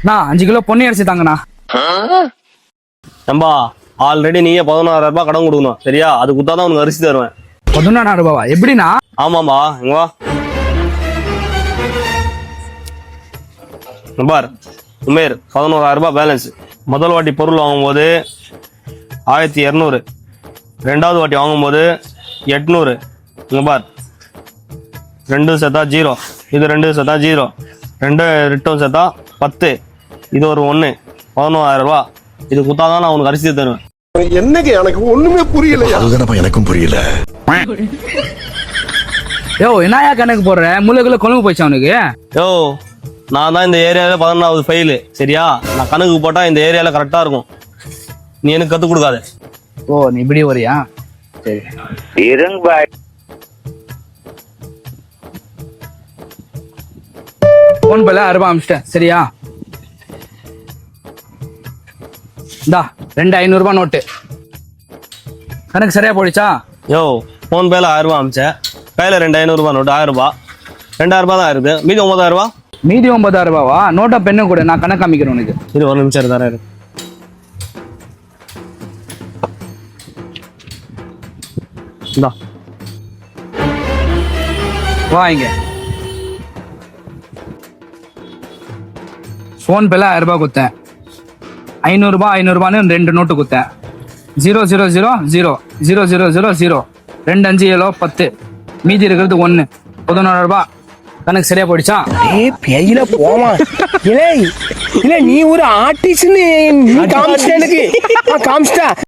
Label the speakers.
Speaker 1: நான் 5 கிலோ பொன்னி அரிசி தாங்கண்ணா.
Speaker 2: நம்பா ஆல்ரெடி நீயே 16,000 ரூபாய் கடன் கொடுக்கணும் சரியா? அது குத்தாதான் உனக்கு அரிசி தருவேன்.
Speaker 1: 14,000 ரூபாவா? எப்படிண்ணா?
Speaker 2: ஆமாம்பா இங்க வா. நம்பார் உமேர் 11,000 ரூபாய் பேலன்ஸ். முதல் வாட்டி பொருள் வாங்கும்போது 1200, ரெண்டாவது வாட்டி வாங்கும்போது 800. இங்க பார் 2 சேர்த்தா 0, இது 2 சேர்த்தா 0, 2 2 சேர்த்தா 10, இது ஒரு 1, 11,000 ரூபாய். இது குத்தாதான் நான் உனக்கு அரிசி தருவேன்.
Speaker 3: என்னங்க எனக்கு ஒண்ணுமே புரியலையா? அதுதானப்பா எனக்கும் புரியல.
Speaker 1: யோ என்னையா கணக்கு போடுற? முழுகுல கொழும்பு போயிடுச்சு அவனுக்கு.
Speaker 2: யோ நான் தான் இந்த ஏரியாவில 11வது ஃபெயிலு சரியா? நான் கணக்கு போட்டா இந்த ஏரியால கரெக்டா இருக்கும். நீ எனக்கு கத்து கொடுக்காத.
Speaker 1: ஓ நீ இப்படி வரியா? சரி
Speaker 4: இருங்க பாய்.
Speaker 1: போன் பேல 6 ரூபாய் அமிச்சிட்டேன் சரியா? இந்தா 2 500 நோட்டு. கணக்கு சரியா போயிடுச்சா?
Speaker 2: யோ போன் பேல 1000 ரூபாய் அமிச்சேன், கையில 2 500 ரூபாய் நோட்டு 1000 ரூபாய், 2000 ரூபாய் தான் இருக்கு. மீதி 9000 ரூபாய்.
Speaker 1: மீதி 9000 ரூபாவா? நோட்டா பெண்ணு கூட நான் கணக்கு காமிக்கிறேன் உனக்கு.
Speaker 2: இது ஒரு நிமிஷம் தரேன். இந்தா
Speaker 1: வா இங்க. போன் பேல 1000 ரூபாய் கொடுத்தேன், 500 ரூபாய் 500 ரூபான்னு 2 நோட்டு கொடுத்தேன். 0 0 0 0 0 0 0 0 2 5 7 10, மீதி இருக்கிறது 1, 11,000 ரூபாய். கணக்கு சரியா போயிடுச்சா?
Speaker 5: பெயில போமா. இல்ல நீ ஒரு ஆர்டிஸ்ட் காமிச்சிட்ட எனக்கு காமிச்சிட்டா.